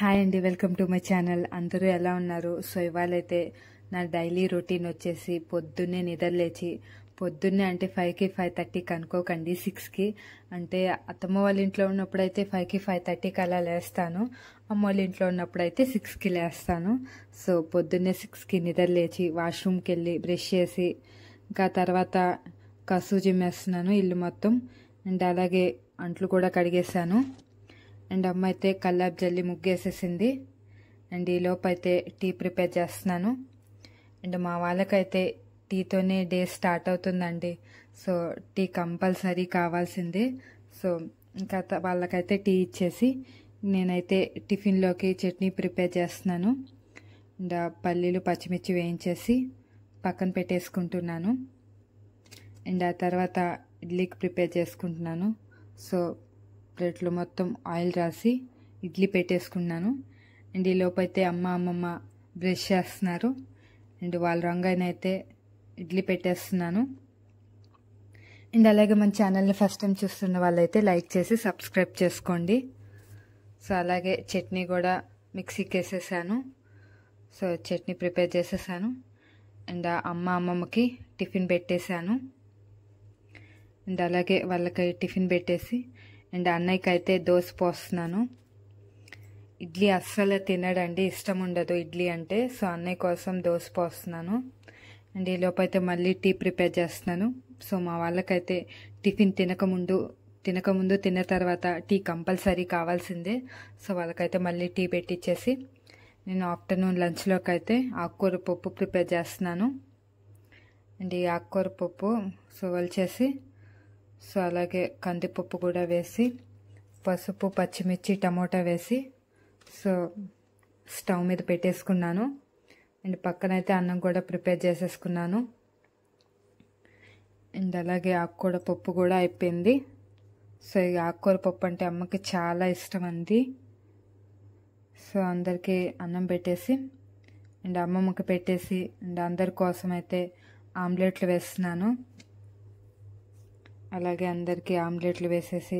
Hi అండి, welcome to my channel. అందరూ ఎలా ఉన్నారు? సో ఇవాళైతే నా డైలీ రొటీన్ వచ్చేసి పొద్దున్నే నిద్రలేచి పొద్దున్నే అంటే 5కి 5:30కి అనుకోకండి, 6కి. అంటే అత్తమ్మ వాళ్ళ ఇంట్లో ఉన్నప్పుడైతే 5కి 5:30కి అలా లేస్తాను. అమ్మ వాళ్ళ ఇంట్లో ఉన్నప్పుడైతే 6కి లేస్తాను. సో పొద్దున్నే 6కి నిద్రలేచి వాష్రూమ్కి వెళ్ళి బ్రష్ చేసి ఇంకా తర్వాత కసు జిమ్మేస్తున్నాను ఇల్లు మొత్తం. అండ్ అలాగే అంట్లు కూడా కడిగేసాను. అండ్ అమ్మ అయితే కల్లాపు జల్లి ముగ్గేసేసింది. అండ్ ఈలోపు అయితే టీ ప్రిపేర్ చేస్తున్నాను. అండ్ మా వాళ్ళకైతే టీతోనే డే స్టార్ట్ అవుతుందండి. సో టీ కంపల్సరీ కావాల్సిందే. సో ఇంకా వాళ్ళకైతే టీ ఇచ్చేసి నేనైతే టిఫిన్లోకి చట్నీ ప్రిపేర్ చేస్తున్నాను. అండ్ పల్లీలు పచ్చిమిర్చి వేయించేసి పక్కన పెట్టేసుకుంటున్నాను. అండ్ ఆ తర్వాత ఇడ్లీకి ప్రిపేర్ చేసుకుంటున్నాను. సో ప్లేట్లో మొత్తం ఆయిల్ రాసి ఇడ్లీ పెట్టేసుకున్నాను. అండ్ ఈ లోపైతే అమ్మమ్మ బ్రష్ చేస్తున్నారు. అండ్ వాళ్ళ రంగైనైతే ఇడ్లీ పెట్టేస్తున్నాను. అండ్ అలాగే మన ఛానల్ని ఫస్ట్ టైం చూస్తున్న వాళ్ళైతే లైక్ చేసి సబ్స్క్రైబ్ చేసుకోండి. సో అలాగే చట్నీ కూడా మిక్సీకి వేసేసాను. సో చట్నీ ప్రిపేర్ చేసేసాను. అండ్ అమ్మమ్మకి టిఫిన్ పెట్టేశాను. అండ్ అలాగే వాళ్ళకి టిఫిన్ పెట్టేసి అండ్ అన్నయ్యకి అయితే దోశ పోస్తున్నాను. ఇడ్లీ అస్సలు తినడండి, ఇష్టం ఉండదు ఇడ్లీ అంటే. సో అన్నయ్య కోసం దోశ పోస్తున్నాను. అండ్ ఈ లోపైతే మళ్ళీ టీ ప్రిపేర్ చేస్తున్నాను. సో మా వాళ్ళకైతే టిఫిన్ తినకముందు తిన్న తర్వాత టీ కంపల్సరీ కావాల్సిందే. సో వాళ్ళకైతే మళ్ళీ టీ పెట్టించేసి నేను ఆఫ్టర్నూన్ లంచ్లోకి అయితే ఆకుకూర పప్పు ప్రిపేర్ చేస్తున్నాను. అండ్ ఈ ఆకుకూర పప్పు సో వలిచేసి సో అలాగే కందిపప్పు కూడా వేసి పసుపు పచ్చిమిర్చి టమోటా వేసి సో స్టవ్ మీద పెట్టేసుకున్నాను. అండ్ పక్కనైతే అన్నం కూడా ప్రిపేర్ చేసేసుకున్నాను. అండ్ అలాగే ఆకుకూర పప్పు కూడా అయిపోయింది. సో ఈ ఆకుకూర పప్పు అంటే అమ్మకి చాలా ఇష్టం అండి. సో అందరికీ అన్నం పెట్టేసి అండ్ అమ్మమ్మకి పెట్టేసి అండ్ అందరి కోసం అయితే ఆమ్లెట్లు వేస్తున్నాను. అలాగే అందరికీ ఆమ్లెట్లు వేసేసి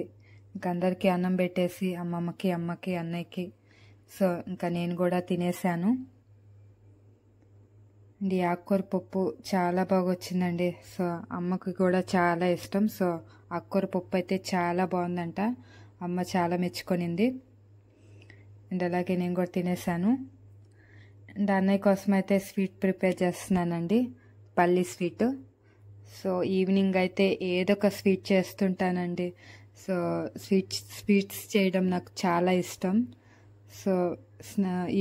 ఇంకా అందరికీ అన్నం పెట్టేసి అమ్మమ్మకి అమ్మకి అన్నయ్యకి సో ఇంకా నేను కూడా తినేసాను. అండ్ ఈ ఆకుకూర పప్పు చాలా బాగా వచ్చిందండి. సో అమ్మకి కూడా చాలా ఇష్టం. సో ఆకుకూర పప్పు అయితే చాలా బాగుందంట, అమ్మ చాలా మెచ్చుకొనింది. అండ్ అలాగే నేను కూడా తినేసాను. అండ్ అన్నయ్య కోసం అయితే స్వీట్ ప్రిపేర్ చేస్తున్నానండి, పల్లీ స్వీట్. సో ఈవినింగ్ అయితే ఏదో ఒక స్వీట్ చేస్తుంటానండి. సో స్వీట్స్ చేయడం నాకు చాలా ఇష్టం. సో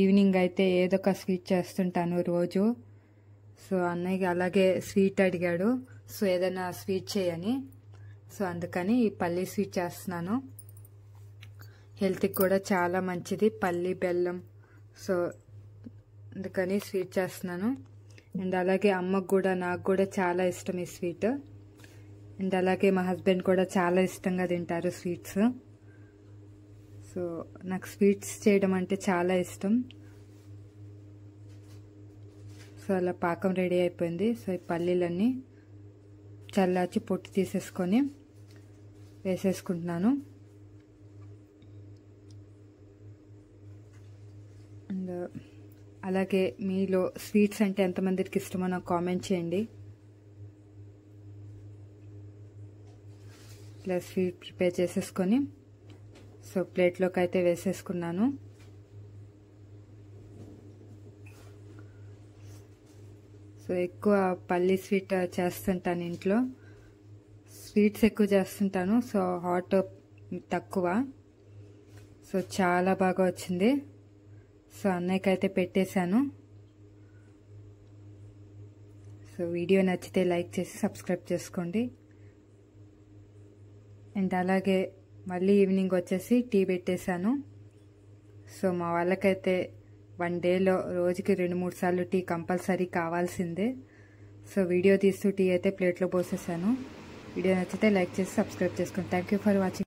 ఈవినింగ్ అయితే ఏదో ఒక స్వీట్ చేస్తుంటాను రోజు. సో అన్నయ్య అలాగే స్వీట్ అడిగాడు, సో ఏదైనా స్వీట్ చేయని. సో అందుకని ఈ పల్లీ స్వీట్ చేస్తున్నాను. హెల్త్కి కూడా చాలా మంచిది పల్లీ బెల్లం. సో అందుకని స్వీట్ చేస్తున్నాను. అండ్ అలాగే అమ్మకు కూడా నాకు కూడా చాలా ఇష్టం ఈ స్వీట్. అండ్ అలాగే మా హస్బెండ్ కూడా చాలా ఇష్టంగా తింటారు స్వీట్స్. సో నాకు స్వీట్స్ చేయడం అంటే చాలా ఇష్టం. సో అలా పాకం రెడీ అయిపోయింది. సో ఈ పల్లీలన్నీ చల్లార్చి పొట్టు తీసేసుకొని వేసేసుకుంటున్నాను. అండ్ అలాగే మీలో స్వీట్స్ అంటే ఎంతమందికి ఇష్టమో నాకు కామెంట్ చేయండి. ఇలా స్వీట్ ప్రిపేర్ చేసేసుకొని సో ప్లేట్లోకి అయితే వేసేసుకున్నాను. సో ఎక్కువ పల్లీ స్వీట్ చేస్తుంటాను ఇంట్లో, స్వీట్స్ ఎక్కువ చేస్తుంటాను. సో హాట్ తక్కువ. సో చాలా బాగా వచ్చింది. సో అన్నయ్యకి అయితే పెట్టేశాను. సో వీడియో నచ్చితే లైక్ చేసి సబ్స్క్రైబ్ చేసుకోండి. అండ్ అలాగే మళ్ళీ ఈవినింగ్ వచ్చేసి టీ పెట్టేశాను. సో మా వాళ్ళకైతే వన్ డేలో రోజుకి 2-3 సార్లు టీ కంపల్సరీ కావాల్సిందే. సో వీడియో తీస్తూ టీ అయితే ప్లేట్లో పోసేసాను. వీడియో నచ్చితే లైక్ చేసి సబ్స్క్రైబ్ చేసుకోండి. Thank you for watching.